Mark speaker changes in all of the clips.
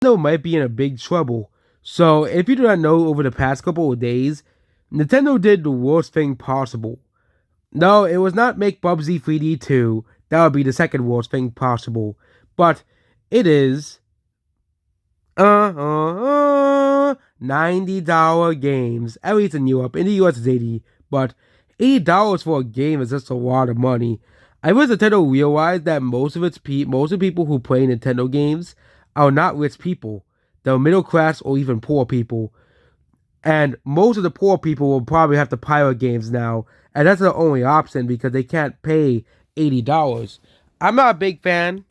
Speaker 1: Nintendo might be in a big trouble. So, if you do not know, over the past couple of days, Nintendo did the worst thing possible. No, it was not make Bubsy 3D 2. That would be the second worst thing possible. But it is $90 games. At least in Europe. In the US it's 80, but $80 for a game is just a lot of money. I wish Nintendo realized that most of the people who play Nintendo games are not rich people. They're middle class or even poor people. And most of the poor people will probably have to pirate games now. And that's the only option because they can't pay $80. I'm not a big fan.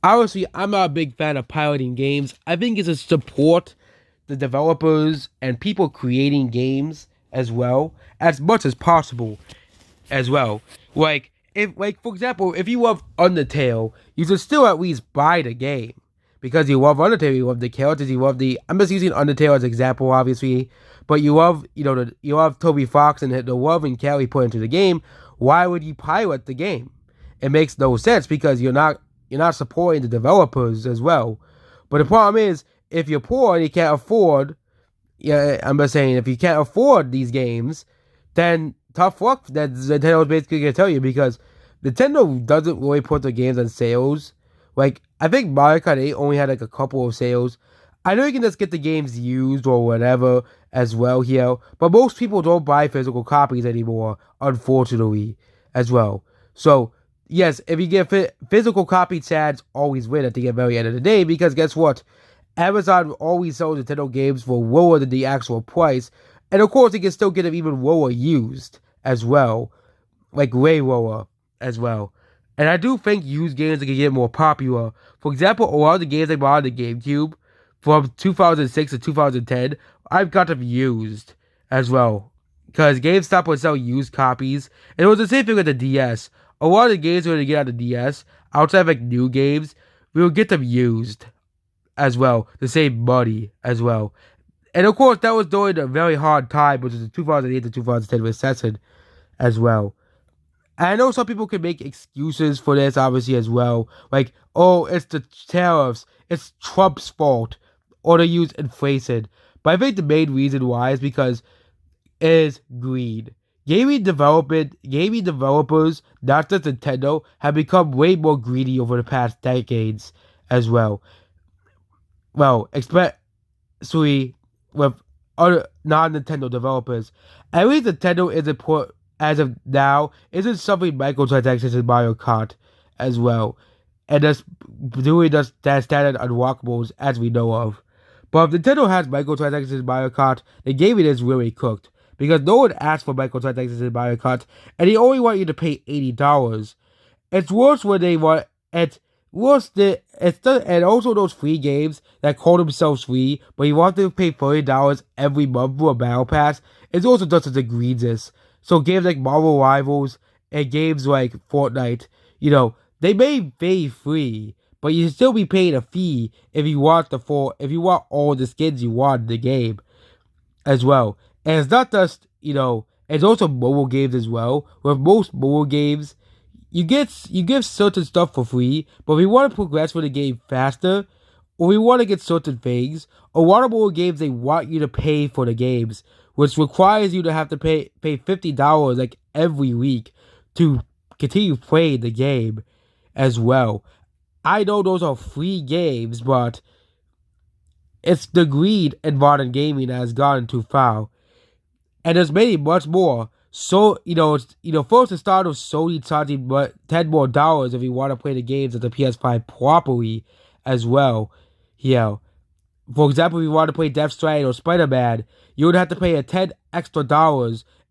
Speaker 1: Honestly, I'm not a big fan of pirating games. I think it's to support the developers and people creating games as well as much as possible as well. For example, if you love Undertale, you should still at least buy the game because you love Undertale. You love the characters. You love the. I'm just using Undertale as an example, obviously, but you love you love Toby Fox and the love and care he put into the game. Why would you pirate the game? It makes no sense because you're not supporting the developers as well. But the problem is, if you're poor and you can't afford, yeah, I'm just saying, if you can't afford these games, then tough luck. That Nintendo's basically gonna tell you because Nintendo doesn't really put their games on sales. Like I think Mario Kart 8 only had like a couple of sales. I know you can just get the games used or whatever as well here, but most people don't buy physical copies anymore, unfortunately, as well. So yes, if you get physical copy, ads always win at the very end of the day because guess what? Amazon always sells Nintendo games for lower than the actual price, and of course, you can still get them even lower used as well, like way lower as well. And I do think used games can get more popular. For example, a lot of the games I bought on the GameCube from 2006 to 2010, I've got them used as well. Because GameStop would sell used copies. And it was the same thing with the DS. A lot of the games we're going to get on the DS, outside of like new games, we will get them used as well. To save money as well. And of course, that was during a very hard time, which was the 2008 to 2010 recession as well. I know some people can make excuses for this, obviously, as well. Like, oh, it's the tariffs, it's Trump's fault, or they use inflation. But I think the main reason why is because it is greed. Gaming developers, not just Nintendo, have become way more greedy over the past decades as well. Well, especially with other non-Nintendo developers. At least Nintendo isn't put as of now isn't something microtransactions in Mario Kart as well, and just doing just that standard unlockables as we know of. But if Nintendo has microtransactions in Mario Kart, the game it is really cooked because no one asked for microtransactions in Mario Kart, and they only want you to pay $80. It's worse when they want it. And also those free games that call themselves free, but you want to pay $40 every month for a battle pass. It's also just as egregious. So games like Marvel Rivals and games like Fortnite, they may be free, but you should still be paying a fee if you want if you want all the skins you want in the game as well. And it's not just it's also mobile games as well. With most mobile games, you give certain stuff for free, but if we want to progress with the game faster, or we want to get certain things, a lot of mobile games they want you to pay for the games, which requires you to have to pay $50 like every week to continue playing the game as well. I know those are free games, but it's the greed in modern gaming that has gotten too far. And there's many much more. So, first to start with Sony charging $10 more if you want to play the games of the PS5 properly as well. Yeah. For example, if you want to play Death Stranding or Spider-Man, you would have to pay $10 extra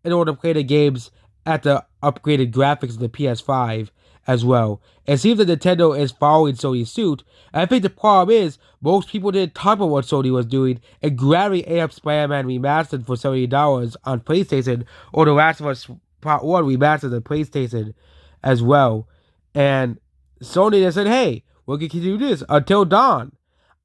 Speaker 1: in order to play the games at the upgraded graphics of the PS5 as well. It seems that Nintendo is following Sony's suit. And I think the problem is most people didn't talk about what Sony was doing and grabbing AF Spider-Man Remastered for $70 on PlayStation or The Last of Us Part 1 Remastered on PlayStation as well. And Sony just said, hey, we're going to continue this until dawn.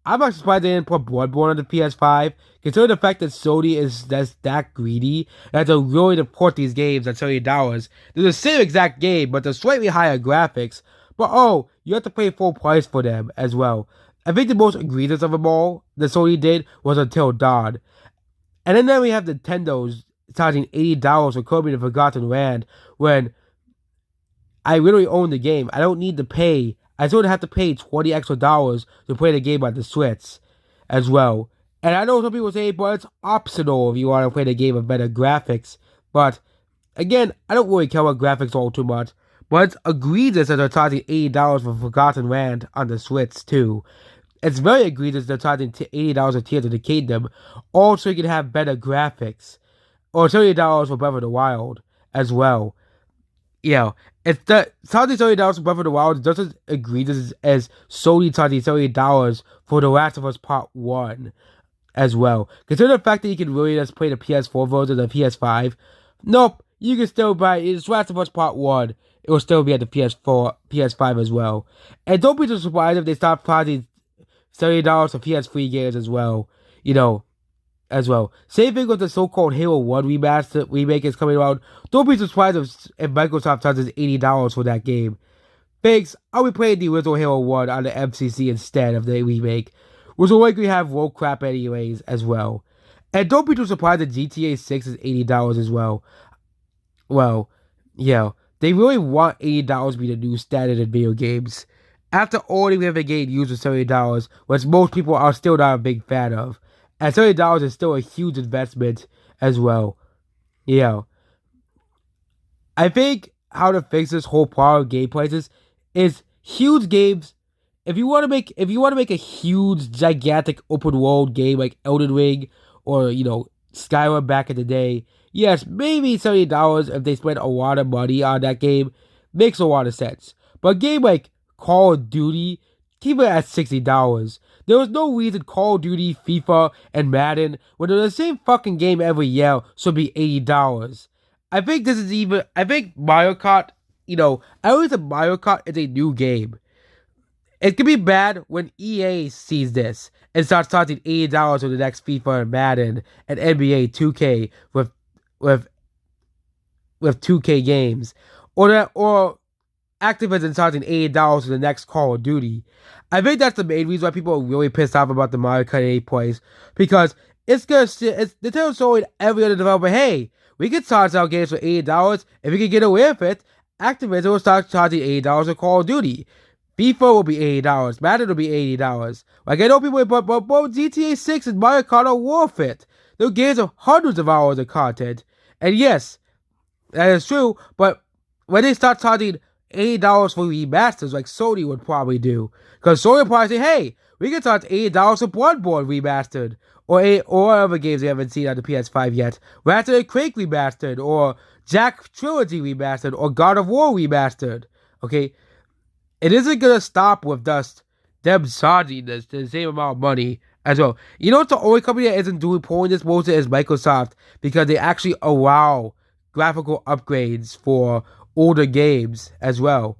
Speaker 1: I'm actually surprised they didn't put Bloodborne on the PS5, considering the fact that Sony is that greedy, that they're willing to port these games at $70. They're the same exact game, but they're slightly higher graphics. But you have to pay full price for them as well. I think the most egregious of them all that Sony did was Until Dawn. And then we have Nintendo's charging $80 for Kirby the Forgotten Land when I literally own the game. I don't need to pay. I still have to pay $20 extra to play the game on the Switch as well. And I know some people say, but it's optional if you want to play the game with better graphics. But again, I don't really care about graphics all too much. But it's egregious that they're charging $80 for Forgotten Land on the Switch too. It's very egregious they're charging $80 for Tears of the Kingdom, also you can have better graphics. Or $30 for Breath of the Wild as well. You know, it's the charging $30 for Breath of the Wild is just as egregious as Sony charging $30 for The Last of Us Part 1 as well. Consider the fact that you can really just play the PS4 version of the PS5. Nope, you can still buy it's Last of Us Part 1. It will still be at the PS4, PS5 as well. And don't be too surprised if they stop charging $30 for PS3 games as well. You know, as well. Same thing with the so-called Halo 1 remake is coming out. Don't be surprised if Microsoft charges $80 for that game. Thanks, I'll be playing the original Halo 1 on the MCC instead of the remake, which will likely have low crap anyways as well. And don't be too surprised that GTA 6 is $80 as well. Well, yeah, they really want $80 to be the new standard in video games. After all the other game used for $70, which most people are still not a big fan of. And $30 is still a huge investment as well. Yeah. I think how to fix this whole problem of game prices is huge games. If you want to make a huge, gigantic open world game like Elden Ring or Skyrim back in the day, yes, maybe $70 if they spend a lot of money on that game makes a lot of sense. But a game like Call of Duty, keep it at $60. There was no reason Call of Duty, FIFA, and Madden, when they're the same fucking game every year, should be $80. I think Mario Kart, I always think Mario Kart is a new game. It could be bad when EA sees this and starts charging $80 for the next FIFA and Madden and NBA 2K with 2K games. Or Activision charging $80 for the next Call of Duty. I think that's the main reason why people are really pissed off about the Mario Kart 8 price, because Nintendo's showing every other developer, hey, we can charge our games for $80 if we can get away with it. Activision will start charging $80 for Call of Duty. FIFA will be $80. Madden will be $80. Like, I know people, but GTA 6 and Mario Kart are worth it. Those games have hundreds of hours of content. And yes, that is true, but when they start charging $80 for remasters like Sony would probably do. Because Sony would probably say, hey, we can charge $80 for Bloodborne remastered. Or other games we haven't seen on the PS5 yet. Ratchet & Clank remastered. Or Jack Trilogy remastered. Or God of War remastered. Okay? It isn't going to stop with just them charging this the same amount of money as well. You know what's the only company that isn't pulling this bullshit is Microsoft. Because they actually allow graphical upgrades for older games as well.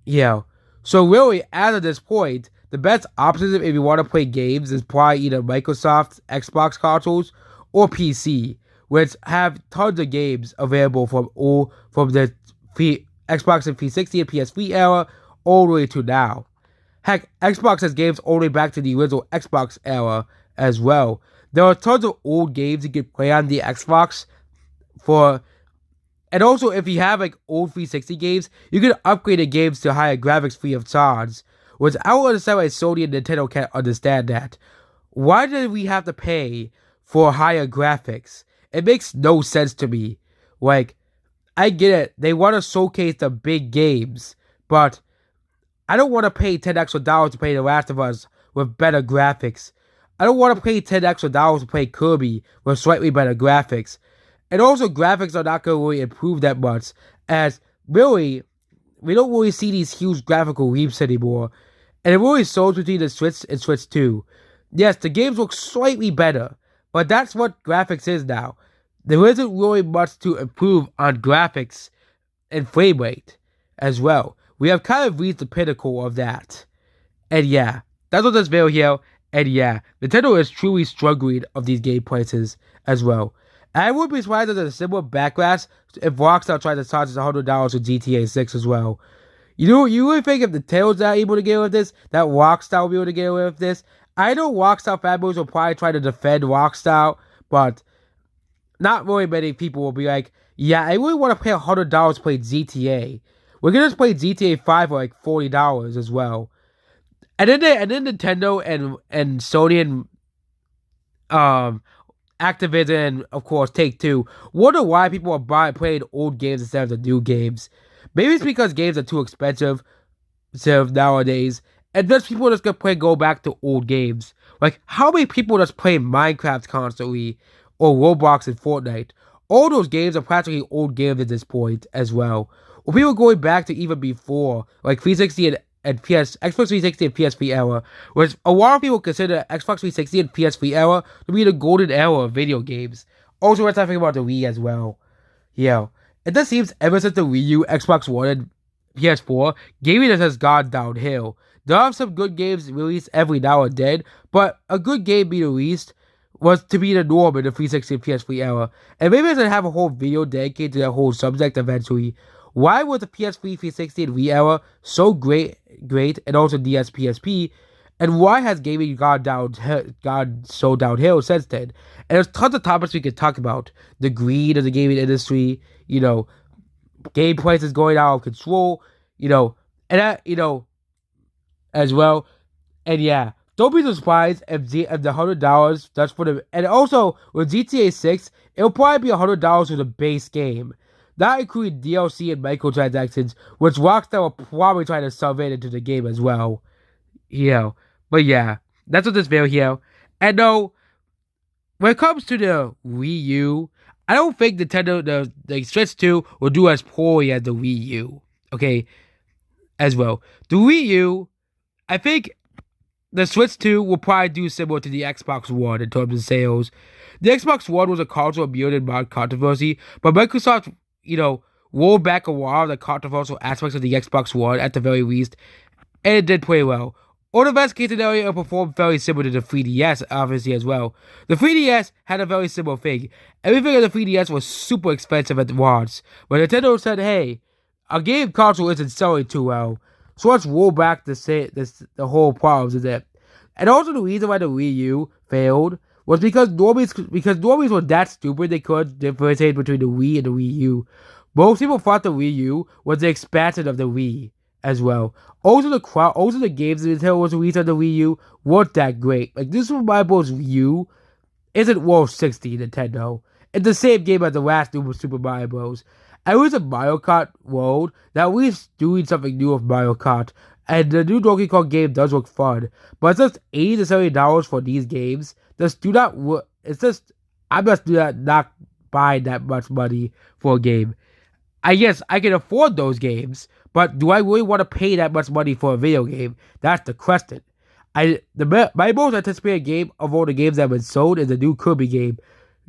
Speaker 1: Yeah. So really, as of this point, the best option if you want to play games is probably either Microsoft Xbox consoles or PC, which have tons of games available from the Xbox and 360 and PS3 era all the way to now. Heck, Xbox has games all the way back to the original Xbox era as well. There are tons of old games you can play on the Xbox and also, if you have old 360 games, you can upgrade the games to higher graphics free of charge. Which I don't understand why Sony and Nintendo can't understand that. Why did we have to pay for higher graphics? It makes no sense to me. I get it. They want to showcase the big games. But I don't want to pay $10 extra to play The Last of Us with better graphics. I don't want to pay $10 extra to play Kirby with slightly better graphics. And also, graphics are not going to really improve that much, as really, we don't really see these huge graphical leaps anymore. And it really shows between the Switch and Switch 2. Yes, the games look slightly better, but that's what graphics is now. There isn't really much to improve on graphics and frame rate as well. We have kind of reached the pinnacle of that. And yeah, that's what this video here. And yeah, Nintendo is truly struggling of these game prices as well. I would be surprised if there's a similar backlash if Rockstar tried to charge us $100 for GTA 6 as well. You really think if the Tales are able to get away with this, that Rockstar will be able to get away with this? I know Rockstar fanboys will probably try to defend Rockstar, but not really many people will be like, yeah, I really want to pay $100 to play GTA. We're gonna just play GTA 5 for like $40 as well. And then Nintendo and Sony and um Activision and of course Take Two wonder why people are playing old games instead of the new games. Maybe it's because games are too expensive nowadays, and just people just gonna go back to old games. Like how many people just play Minecraft constantly or Roblox and Fortnite? All those games are practically old games at this point as well. Or people going back to even before, like 360 and Xbox 360 and PSP era, which a lot of people consider Xbox 360 and PSP era to be the golden era of video games. Also, we're talking about the Wii as well. Yeah, it just seems ever since the Wii U, Xbox One, and PS4, gaming has gone downhill. There are some good games released every now and then, but a good game being released was to be the norm in the 360 and PSP era. And maybe I should have a whole video dedicated to that whole subject eventually. Why was the PS3, 360, and Wii era so great, and also DS, PSP, and why has gaming gone so downhill since then? And there's tons of topics we could talk about: the greed of the gaming industry, game prices going out of control, and that, as well. And yeah, don't be surprised if the $100 that's for the, and also with GTA 6, it'll probably be $100 for the base game. That includes DLC and microtransactions, which Rockstar will probably try to sub in into the game as well. But yeah, that's what this video here. And no, when it comes to the Wii U, I don't think Nintendo, the Switch 2 will do as poorly as the Wii U. Okay, as well. The Wii U, I think the Switch 2 will probably do similar to the Xbox One in terms of sales. The Xbox One was a console immune in mod controversy, but Microsoft, rolled back a lot of the controversial aspects of the Xbox One at the very least, and it did pretty well. Or the best case scenario, it performed very similar to the 3DS, obviously, as well. The 3DS had a very similar thing. Everything in the 3DS was super expensive at the launch, but Nintendo said, hey, our game console isn't selling too well, so let's roll back the whole problems of it. And also the reason why the Wii U failed was because normies were that stupid they couldn't differentiate between the Wii and the Wii U. Most people thought the Wii U was the expansion of the Wii as well. Also the games that Nintendo was released on the Wii U weren't that great. Like this Super Mario Bros. U isn't worth 60 Nintendo. It's the same game as the last new Super Mario Bros. I was a Mario Kart World that at least doing something new with Mario Kart. And the new Donkey Kong game does look fun. But it's just $80 to $70 for these games. Just do not it's just I'm just not buying that much money for a game. I guess I can afford those games, but do I really want to pay that much money for a video game? That's the question. My most anticipated game of all the games that have been sold is the new Kirby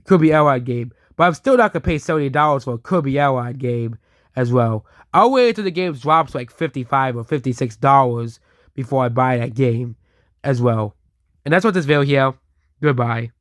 Speaker 1: Airline game. But I'm still not gonna pay $70 for a Kirby Airline game as well. I'll wait until the game drops like $55 or $56 before I buy that game as well. And that's what this video here. Goodbye.